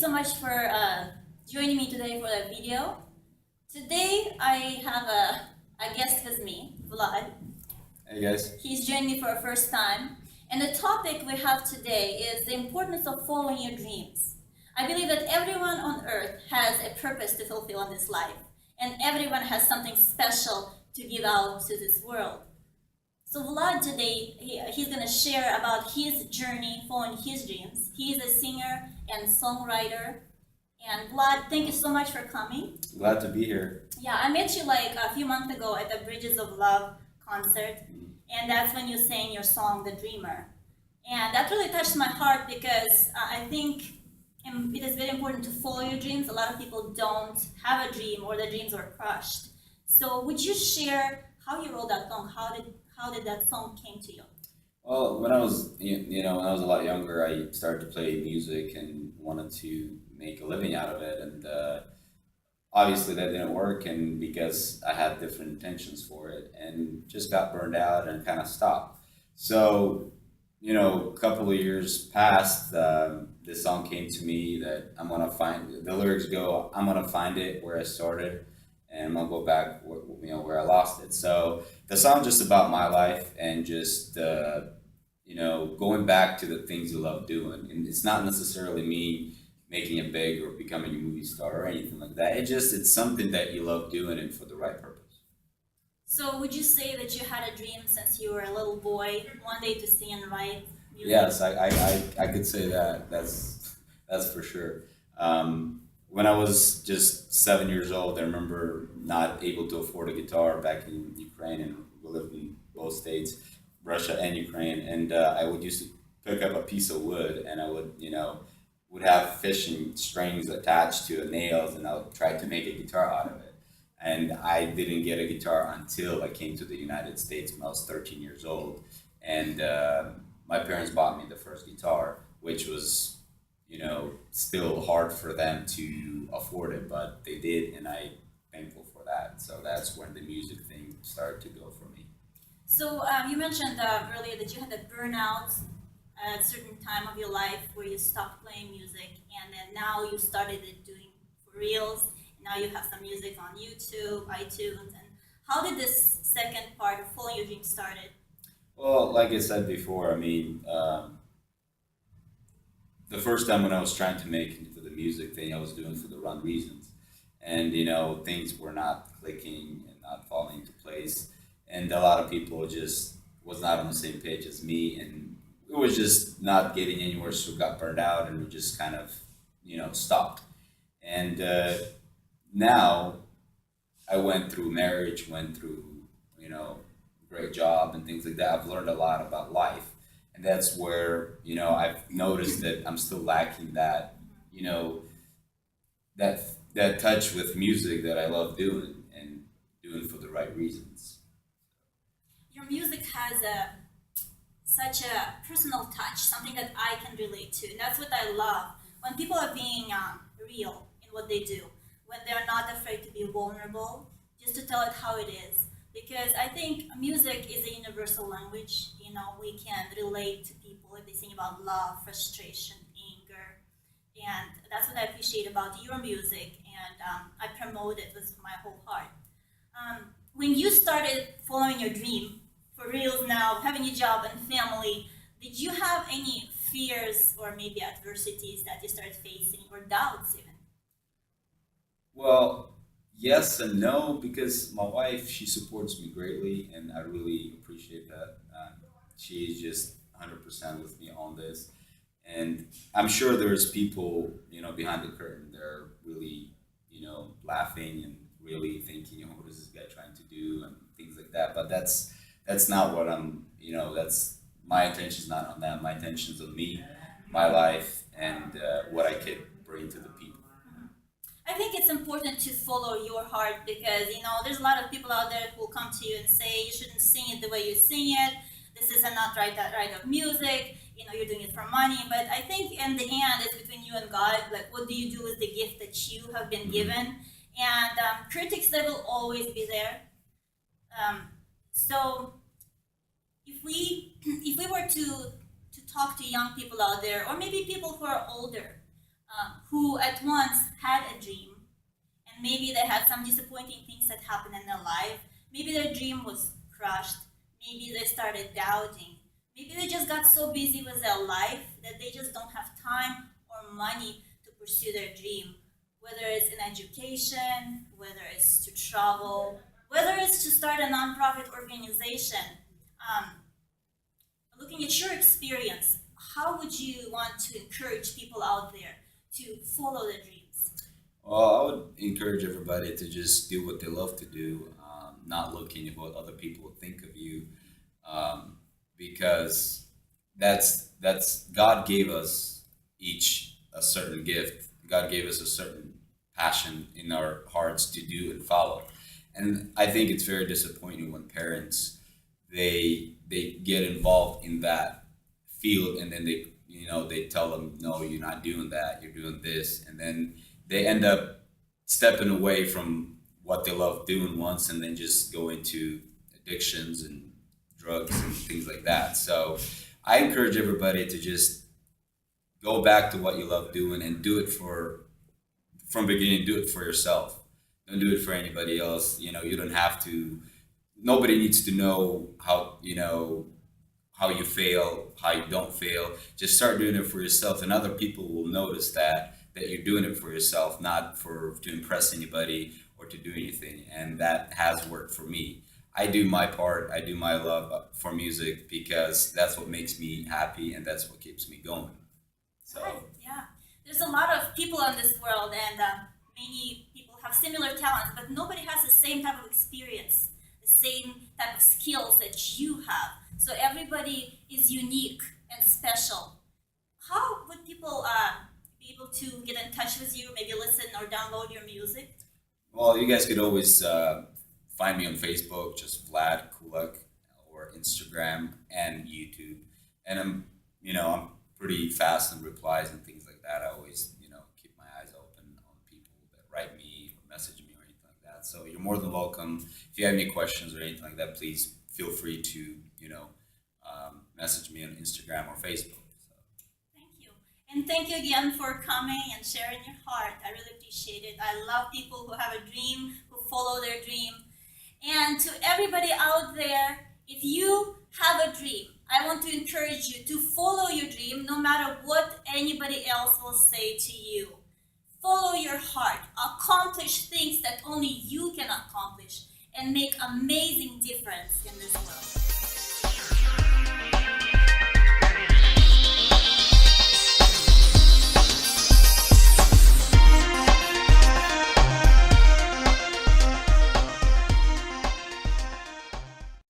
so much for joining me today for the video. Today I have a guest with me, Vlad. Hey guys. He's joining me for the first time. And the topic we have today is the importance of following your dreams. I believe that everyone on earth has a purpose to fulfill in this life, and everyone has something special to give out to this world. So Vlad today, he's going to share about his journey following his dreams. He's a singer and songwriter. And Vlad, thank you so much for coming. Glad to be here. Yeah, I met you like a few months ago at the Bridges of Love concert. And that's when you sang your song, The Dreamer. And that really touched my heart because I think it is very important to follow your dreams. A lot of people don't have a dream or their dreams are crushed. So would you share how you wrote that song? How did that song came to you? Well, when I was when I was a lot younger, I started to play music and wanted to make a living out of it, and obviously that didn't work, and because I had different intentions for it, and just got burned out and kind of stopped. So, a couple of years passed. This song came to me that I'm gonna find. The lyrics go, "I'm gonna find it where I started, and I'm gonna go back, where I lost it." So the song's just about my life and just going back to the things you love doing, and it's not necessarily me making it big or becoming a movie star or anything like that. It's something that you love doing and for the right purpose. So would you say that you had a dream since you were a little boy, one day to sing and write music? Yes, I could say that. That's for sure. When I was just 7 years old, I remember not able to afford a guitar back in Ukraine, and we lived in both states, Russia and Ukraine. And I would used to pick up a piece of wood, and I would have fishing strings attached to the nails, and I would try to make a guitar out of it. And I didn't get a guitar until I came to the United States when I was 13 years old, and my parents bought me the first guitar, which was still hard for them to afford it, but they did, and I'm thankful for that. So that's when the music thing started to go for me. So you mentioned earlier that you had a burnout at a certain time of your life where you stopped playing music, and then now you started it doing for reals. Now you have some music on YouTube, iTunes, and how did this second part of following your dreams started? Well, like I said before, the first time when I was trying to make into the music thing, I was doing for the wrong reasons, and things were not clicking and not falling into place, and a lot of people just was not on the same page as me, and it was just not getting anywhere, so got burned out, and we just kind of stopped. And now I went through marriage, went through great job and things like that. I've learned a lot about life, and that's where I've noticed that I'm still lacking that that that touch with music that I love doing and doing for the right reasons. Your music has such a personal touch, something that I can relate to, and that's what I love. When people are being real in what they do, when they're not afraid to be vulnerable, just to tell it how it is. Because I think music is a universal language. We can relate to people if they sing about love, frustration, anger, and that's what I appreciate about your music, and I promote it with my whole heart. When you started following your dream for reals now, having a job and family, did you have any fears or maybe adversities that you started facing or doubts even? Well, yes and no, because my wife, she supports me greatly, and I really appreciate that. She's just 100% with me on this, and I'm sure there's people behind the curtain. They're really laughing and really thinking, what is this guy trying to do and things like that. But that's not what I'm. That's my intention's not on that. My intention's on me, my life, and what I could bring to the people. I think it's important to follow your heart because there's a lot of people out there who will come to you and say you shouldn't sing it the way you sing it. This is not right of music. You're doing it for money. But I think in the end, it's between you and God. Like, what do you do with the gift that you have been given? And critics, they will always be there. So if we were to talk to young people out there, or maybe people who are older, who at once had a dream, and maybe they had some disappointing things that happened in their life. Maybe their dream was crushed. Maybe they started doubting. Maybe they just got so busy with their life that they just don't have time or money to pursue their dream. Whether it's in education, whether it's to travel, whether it's to start a nonprofit organization. Um, Looking at your experience, how would you want to encourage people out there to follow their dreams? Well, I would encourage everybody to just do what they love to do, not looking at what other people would think of you, um, because that's God gave us each a certain gift. God gave us a certain passion in our hearts to do and follow. And I think it's very disappointing when parents they get involved in that field, and then they tell them, no, you're not doing that, you're doing this, and then they end up stepping away from what they love doing once, and then just go into addictions and drugs and things like that. So I encourage everybody to just go back to what you love doing and do it from beginning. Do it for yourself. Don't do it for anybody else. You don't have to. Nobody needs to know how you fail, how you don't fail. Just start doing it for yourself, and other people will notice that you're doing it for yourself, not to impress anybody or to do anything. And that has worked for me. I do my part. I do my love for music because that's what makes me happy, and that's what keeps me going. So Right, yeah. There's a lot of people in this world, and many people have similar talents, but nobody has the same type of experience, the same type of skills that you have. So everybody is unique and special. How would people be able to get in touch with you, maybe listen or download your music? well, you guys could always find me on Facebook, just Vlad Kulak, or Instagram and YouTube. And I'm pretty fast in replies and things like that. I always, keep my eyes open on people that write me or message me or anything like that. So you're more than welcome. If you have any questions or anything like that, please feel free to, message me on Instagram or Facebook. So, Thank you. And thank you again for coming and sharing your heart. I really appreciate it. I love people who have a dream, who follow their dream. And to everybody out there, if you have a dream, I want to encourage you to follow your dream no matter what anybody else will say to you. Follow your heart, accomplish things that only you can accomplish, and make amazing difference in this world.